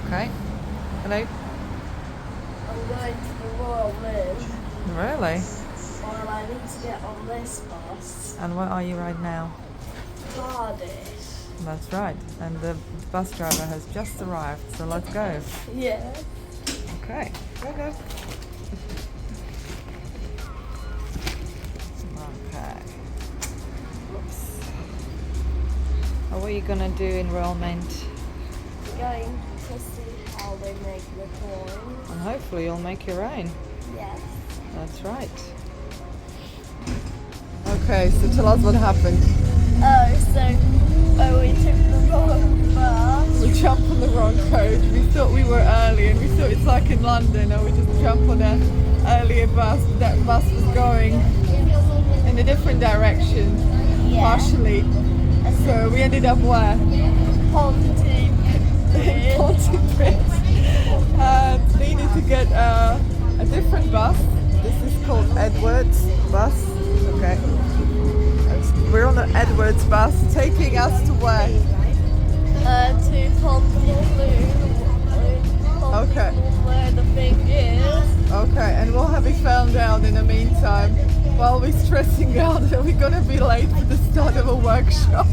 Okay. Hello. I'm going to the Royal Mint. Really? Well, I need to get on this bus. And where are you right now? Cardiff. That's right. And the bus driver has just arrived, so let's go. Yeah. Okay. Go, go. Okay. Whoops. Oh, what are you gonna do in Royal Mint? Going to see how they make the coins. And hopefully you'll make your own. Yes. That's right. Okay, so tell us what happened. We took the wrong bus. We jumped on the wrong coach. We thought we were early and we thought it's like in London, and we just jump on an earlier bus. That bus was going in a different direction, partially. So we ended up where? Pontypridd. Pontypridd. And needed to get a different bus. This is called Edwards bus. Okay. We're on the Edwards bus taking us to where? To Pontypridd. Okay. Where the thing is. Okay, and what have we found out in the meantime? While we're stressing out that we're gonna be late for the start of a workshop,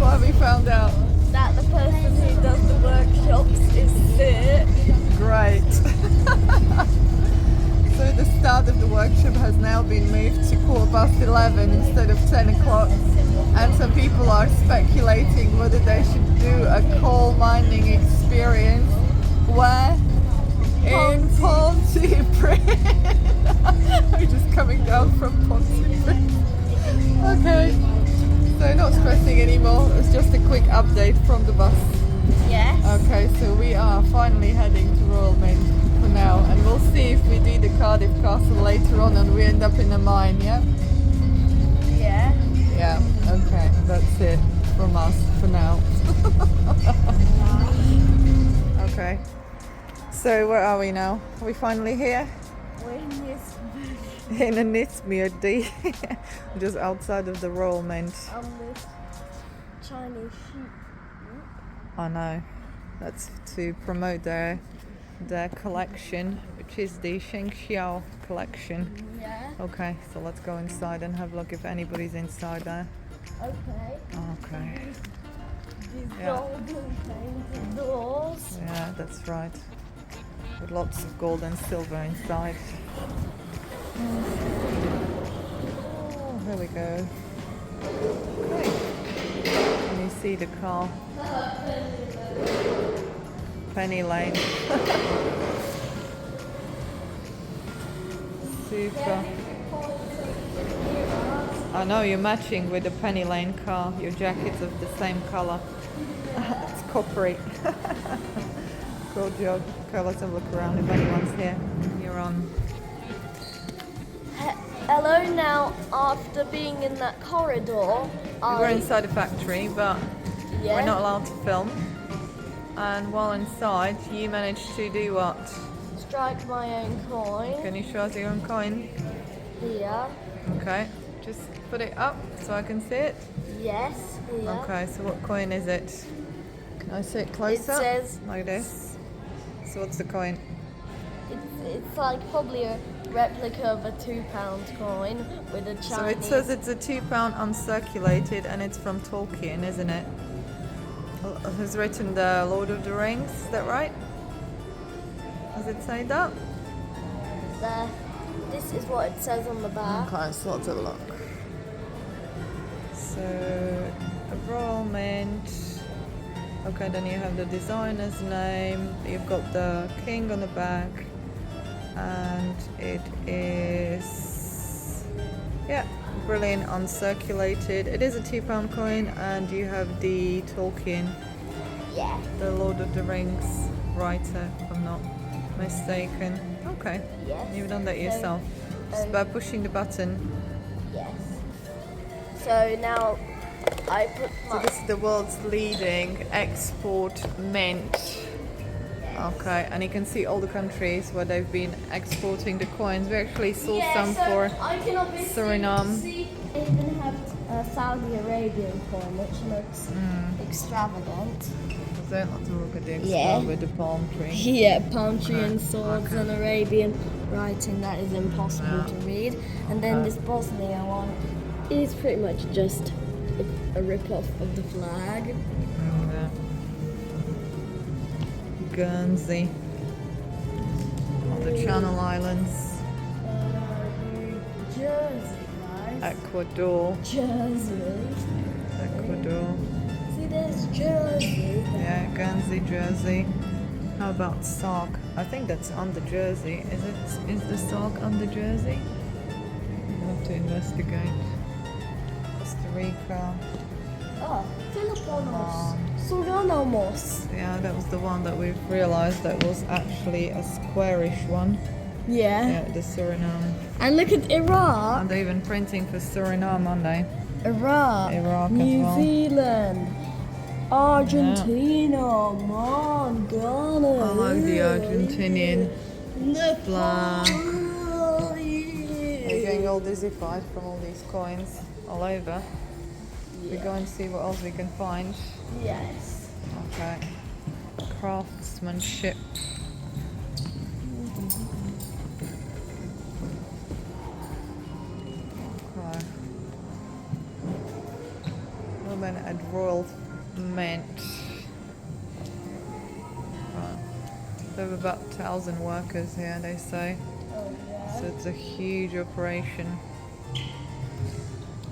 what have we found out? That the person who does the workshops is sick. Great. So the start of the workshop has now been moved to 11:15 instead of 10 o'clock. And some people are speculating whether they should do a coal mining experience where? In Pontypridd. We're just coming down from Pontypridd. Okay. So not stressing anymore. It's just a quick update from the bus. Yes. Okay, so we are finally heading to Royal Mint for now, and we'll see if we do the Cardiff Castle later on and we end up in a mine, yeah? Yeah. Yeah, okay, that's it from us for now. Okay, so where are we now? Are we finally here? We're in this In a Nitsmyrdi, just outside of the Royal Mint. this Chinese sheep. I know, that's to promote their collection, which is the Shengxiao collection. Yeah. Okay, so let's go inside and have a look if anybody's inside there. Okay. Okay, These Yeah. golden painted doors. yeah, that's right. With lots of gold and silver inside. Oh, here we go. Okay. Can you see the car? Penny Lane. Super. I know you're matching with the Penny Lane car. Your jacket's of the same colour. It's coppery. Good job. Okay, let's have a look around if anyone's here. You're on. Hello now, after being in that corridor, We're inside the factory, but yeah, we're not allowed to film. And while inside, you managed to do what? strike my own coin Can you show us your own coin? here. Okay, just put it up so I can see it. Yes, here. Okay, so what coin is it? Can I see it closer? It says like this. So what's the coin? it's like probably a replica of a £2 coin with a Chinese. So it says it's a £2 uncirculated and it's from Tolkien, isn't it? Who's written the Lord of the Rings, is that right? Does it say that? There. This is what it says on the back. Okay, so let's have a look. So, the Royal Mint. Okay, then you have the designer's name. You've got the king on the back. And it is, yeah, brilliant, uncirculated. It is a £2 coin, and you have the Tolkien, Yeah. the Lord of the Rings writer, if I'm not mistaken. Okay, Yes. you've done that yourself. Just by pushing the button. Yes. So now I put So my this is the world's leading export mint. Okay, and you can see all the countries where they've been exporting the coins. We actually saw some for I can obviously Suriname. see they even have Saudi Arabian coin, which looks extravagant. Zet, laten we look at the Yeah. extra with the palm tree. Yeah, palm tree Okay, and swords okay. and Arabian writing that is impossible Yeah. to read. And then this Bosnia one is pretty much just a rip-off of the flag. Yeah. Guernsey. On the Channel Islands. Jersey, guys. Ecuador. Jersey. Ecuador. See, there's Jersey. Yeah, Guernsey, Jersey. How about Sark? I think that's under Jersey. Is the Sark under Jersey? We'll have to investigate. Costa Rica. Oh, Filipinos. Um, Surinamos. Yeah, that was the one that we've realised that was actually a squarish one. Yeah. Yeah, the Suriname. And look at Iraq. And they're even printing for Suriname, aren't they? Iraq. Iraq as New well. Zealand. Argentina. Man, Ghana. Oh, the Argentinian flag. Nepal. We're getting all dizzified from all these coins all over. We go and see what else we can find. Yes. Okay. Craftsmanship. Okay. Women at Royal Mint. Right. There were about 1,000 workers here, they say. Oh, yeah. So it's a huge operation.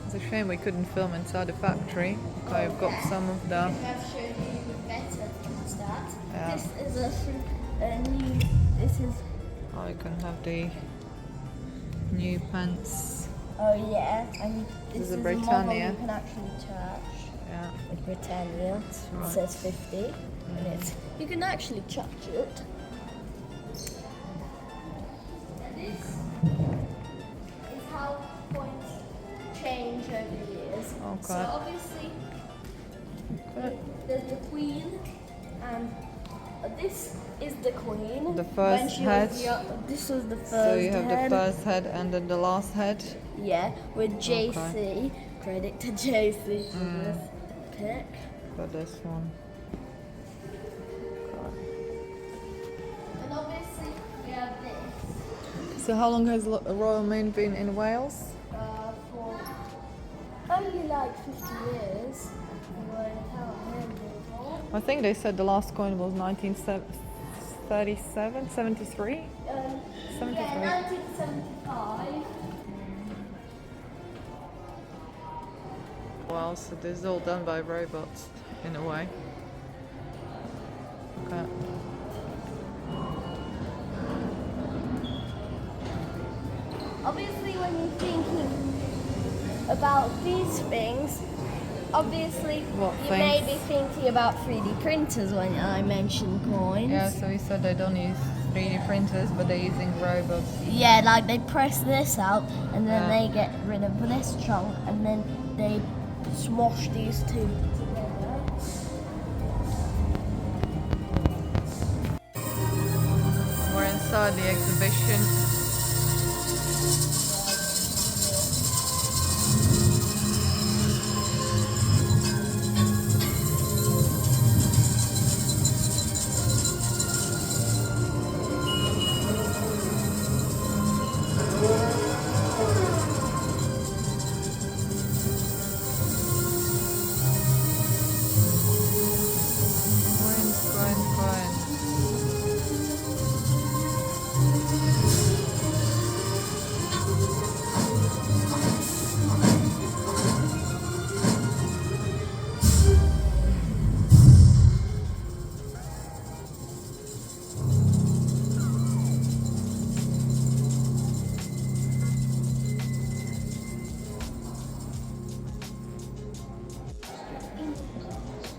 It's a shame we couldn't film inside the factory. Okay, I've got some of the. I've shown you better things that. Yeah. This is a new. This is. Oh, you can have the new pants. Oh yeah, and This is this a is a model Britannia. you can actually touch. Yeah. With Britannia, it Right. says 50, and it's you can actually touch it. And this is how points change over the years. So Okay. obviously, Okay. there's the Queen, and this is the Queen. The When first she head. Was young, this was the first So you have head. the first head and then the last head. Yeah, with JC. Credit to JC for this pick. Got this one. And obviously we have this So how long has Royal Mint been in Wales? for only like 50 years. I think they said the last coin was 1937, 73? 73. Yeah, 1975. Wow, so this is all done by robots in a way. Okay. Obviously, when you're thinking about these things, obviously What you may things? be thinking about 3D printers when I mentioned coins. Yeah, so he said they don't use 3D printers, but they're using robots. Yeah, like they press this out and then Yeah. they get rid of this chunk and then they smash these two together. We're inside the exhibition. Coins.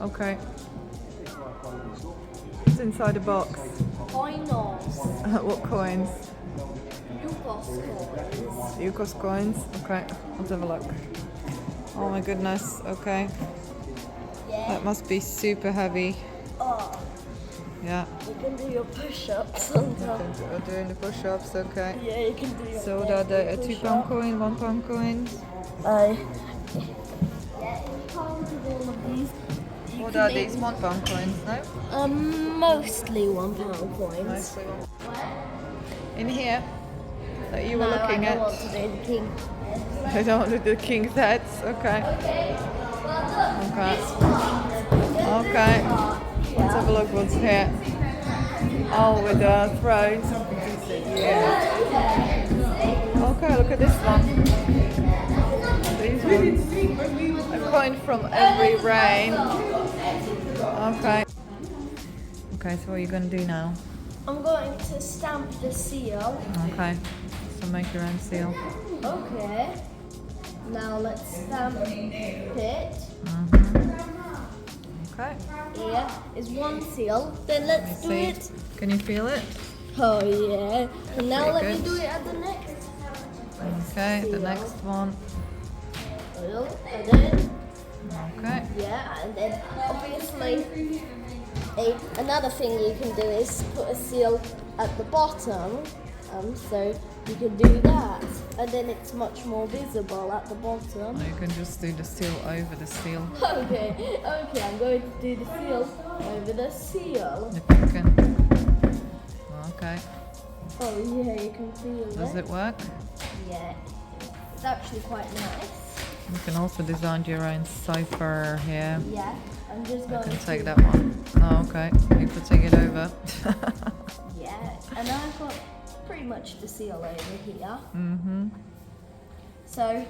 Okay. What's inside the box? Coinos. What coins? Yukos coins. Yukos coins? Okay, let's have a look. Oh my goodness, okay. Yeah. That must be super heavy. Oh, Yeah. you can do your push-ups on top. We're doing the push-ups, okay. Yeah, you can do your So leg that a £2 push-up. coin, £1 coin. What are these £1 coins, no? Mostly £1 coins. Mostly in here that you were No, looking I at. don't want to do the king. I don't want to do king's heads. Okay. Okay. Well, look. Okay. This one. Okay. Let's have a look what's here. Oh, with the thrones. Yeah. Okay, look at this one. These ones. A coin from every reign. Okay. Okay, so what are you going to do now? I'm going to stamp the seal. Okay. So make your own seal. Okay. Now let's stamp it. Okay. Here is one seal. Then let's do See? it. Can you feel it? Oh yeah. And now Pretty let good. me do it at the next Okay, the seal. next one. seal. And then Okay. yeah, and then obviously another thing you can do is put a seal at the bottom. So you can do that, and then it's much more visible at the bottom. Or you can just do the seal over the seal. Okay, I'm going to do the seal over the seal. If you can. Okay. Oh yeah, you can feel Does it work? Yeah, it's actually quite nice. You can also design your own cipher here. Yeah, I'm just I going can to take that one. Oh, okay. You're putting it over. Yeah, and I've got pretty much the seal over here. Mm-hmm. So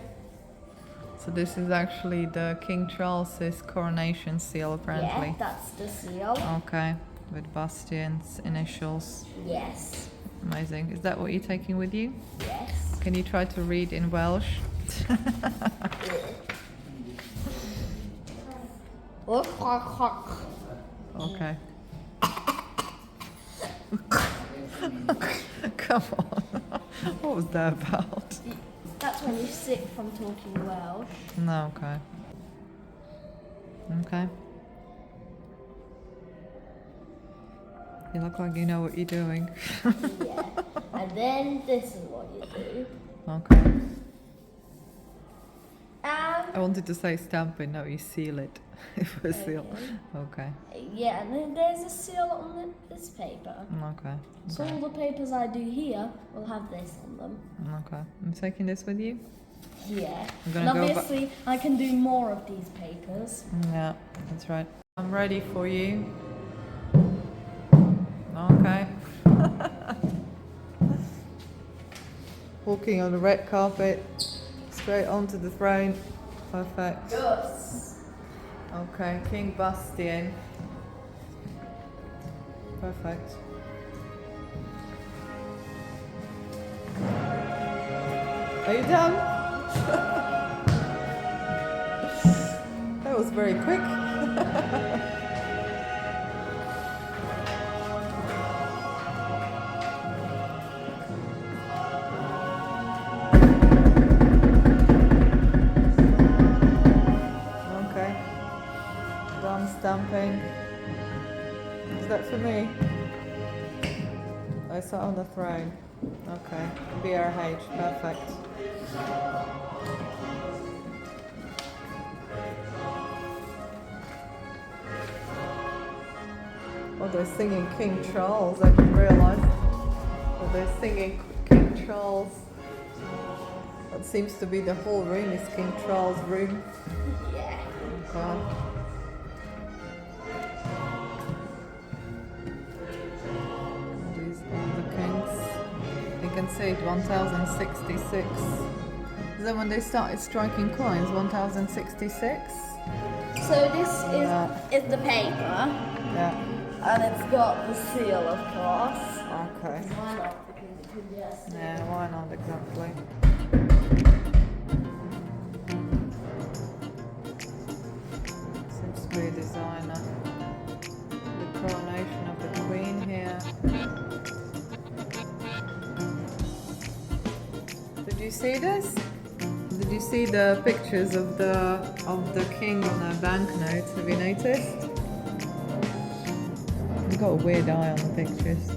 So this is actually the King Charles's coronation seal, apparently. yeah, that's the seal. Okay, with Bastian's initials. Yes, Amazing. Is that what you're taking with you? yes. Can you try to read in Welsh? Okay. Come on. What was that about? That's when you're sick from talking Welsh. No, okay. Okay. You look like you know what you're doing. Yeah. And then this is what you do. Okay. And I wanted to say stamping, no, you seal it. If a seal. Okay. yeah, and then there's a seal on this paper. Okay. So all the papers I do here will have this on them. Okay. I'm taking this with you? Yeah. I'm And gonna go obviously I can do more of these papers. Yeah, that's right. I'm ready for you. Okay. Walking on the red carpet, straight onto the throne. Perfect. Yes. Okay, King Bastian. Perfect. Are you done? That was very quick. Okay. Done stamping. Is that for me? I sat on the throne. Okay. BRH. Perfect. Oh, they're singing King Charles. I didn't realise. Oh, they're singing King Charles. That seems to be the whole room is King Charles' room. Yeah. Okay. These are the kings. You can see it 1066. Is that when they started striking coins? 1066? So this is the paper, Yeah. and it's got the seal, of course. Okay. Why not? Because it could just Yeah, why not exactly? Seems to be a designer. The coronation of the Queen here. Did you see this? Did you see the pictures of the king on the banknotes? Have you noticed? He's got a weird eye on the pictures.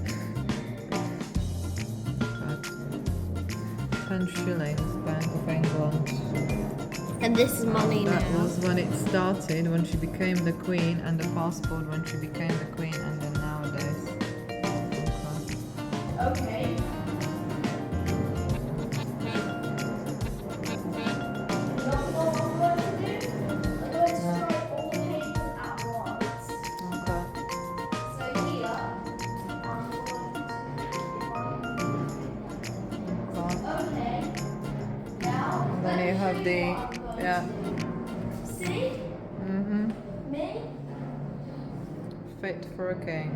10 shillings, Bank of England. And this is money That now. was when it started, when she became the queen, and the passport when she became the queen, and then nowadays. Okay. Okay. Now what I'm going to do, I'm going to write all the papers at once. Okay. So here, I'm going to okay. Now And then you have the, yeah. see Mhm. me. Fit for a king.